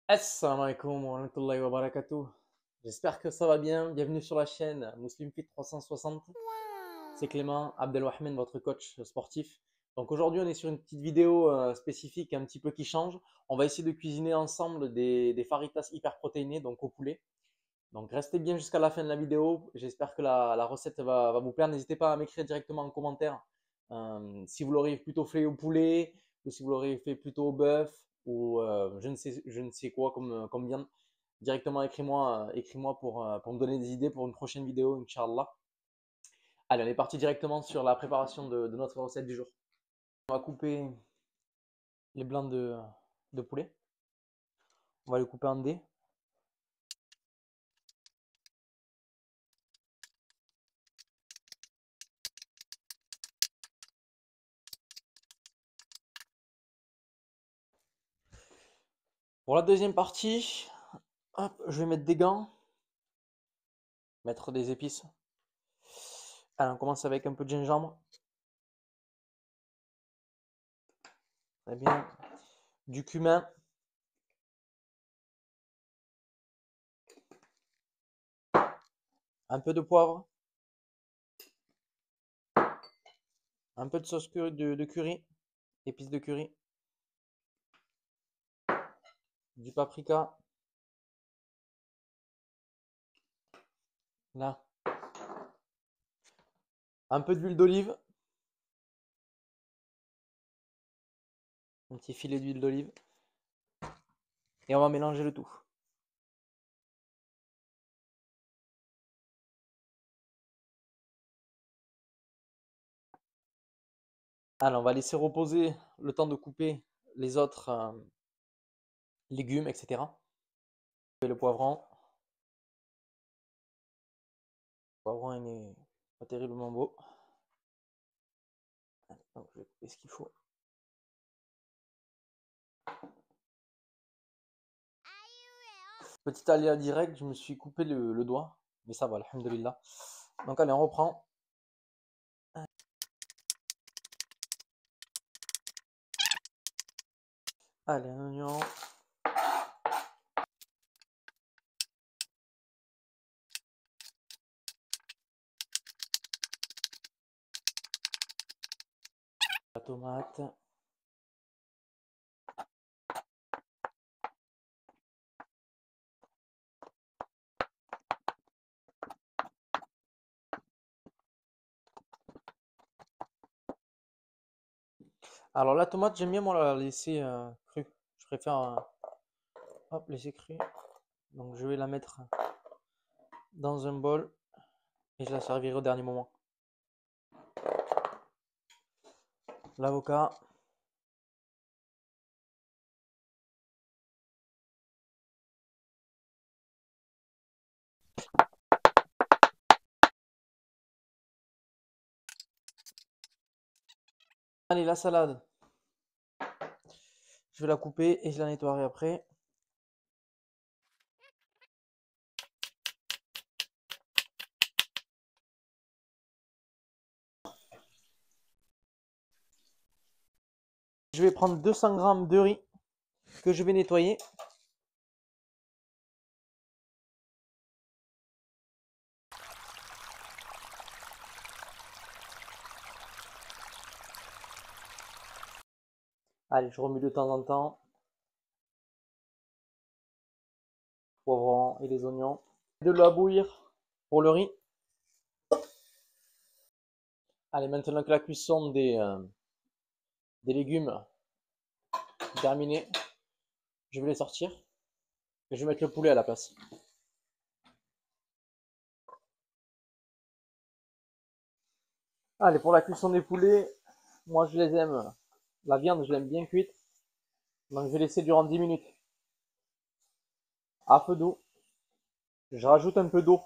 Assalamu alaikum wa rahmatullahi wa barakatuh. J'espère que ça va bien. Bienvenue sur la chaîne Muslim Fit 360. C'est Clément Abdelwahmed, votre coach sportif. Donc aujourd'hui, on est sur une petite vidéo spécifique, un petit peu qui change. On va essayer de cuisiner ensemble des faritas hyper protéinées, donc au poulet. Donc restez bien jusqu'à la fin de la vidéo. J'espère que la recette va vous plaire. N'hésitez pas à m'écrire directement en commentaire si vous l'aurez plutôt fait au poulet ou si vous l'aurez fait plutôt au bœuf ou je ne sais quoi comme viande. Directement écris-moi pour me donner des idées pour une prochaine vidéo, Inch'Allah. Allez, on est parti directement sur la préparation de notre recette du jour. On va couper les blancs de poulet. On va les couper en dés. Pour la deuxième partie, hop, je vais mettre des gants, mettre des épices. Allez, on commence avec un peu de gingembre. Très bien. Du cumin. Un peu de poivre. Un peu de sauce de curry. Épices de curry. Du paprika. Là. Un peu d'huile d'olive. Un petit filet d'huile d'olive. Et on va mélanger le tout. Alors, on va laisser reposer le temps de couper les autres légumes, etc. Et le poivron. Le poivron, il n'est pas terriblement beau. Donc, je vais couper ce qu'il faut. Petit aléa direct, je me suis coupé le doigt. Mais ça va, alhamdoulilah. Donc, allez, on reprend. Allez, un oignon. La tomate. Alors la tomate, j'aime bien moi la laisser crue. Je préfère hop, laisser crue. Donc je vais la mettre dans un bol et je la servirai au dernier moment. L'avocat. Allez, la salade. Je vais la couper et je la nettoierai après. Je vais prendre 200 g de riz que je vais nettoyer. Allez, je remue de temps en temps. Poivron et les oignons. De l'eau à bouillir pour le riz. Allez, maintenant que la cuisson des légumes est terminée, je vais les sortir et je vais mettre le poulet à la place. Allez, pour la cuisson des poulets, moi je les aime, la viande je l'aime bien cuite, donc je vais laisser durant 10 minutes à feu doux. Je rajoute un peu d'eau.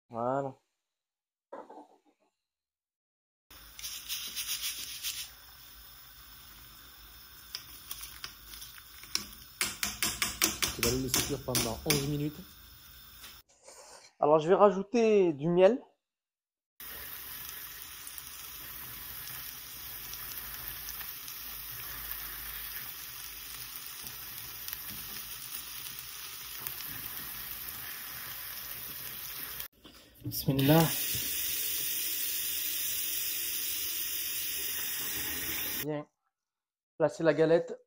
Voilà. Tu vas le laisser cuire pendant 11 minutes. Alors je vais rajouter du miel. Bismillah. Bien. Placez la galette.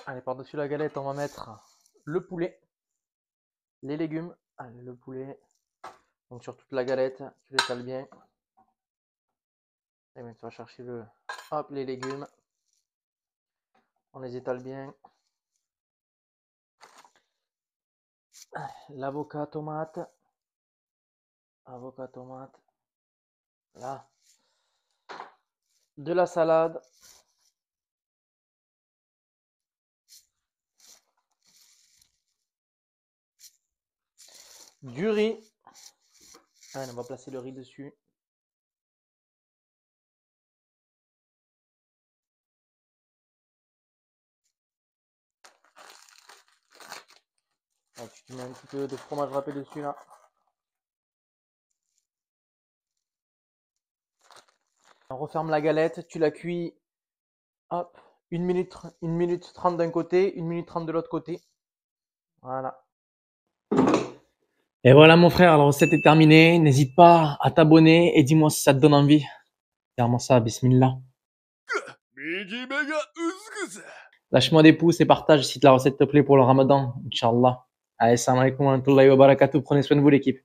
Allez, par-dessus la galette, on va mettre le poulet, les légumes. Allez, le poulet. Donc sur toute la galette, tu l'étales bien. Et bien, tu vas chercher hop, les légumes. On les étale bien. L'avocat tomate. Avocat tomate. Là. De la salade. Du riz. Allez, on va placer le riz dessus. Allez, tu mets un petit peu de fromage râpé dessus là. On referme la galette, tu la cuis, hop, 1 minute 30 d'un côté, 1 minute 30 de l'autre côté. Voilà. Et voilà mon frère, la recette est terminée. N'hésite pas à t'abonner et dis-moi si ça te donne envie. Regarde-moi ça, bismillah. Lâche-moi des pouces et partage si la recette te plaît pour le ramadan, Inch'Allah. Allez, salam alaikum wa rahmatullahi wa barakatuh. Prenez soin de vous l'équipe.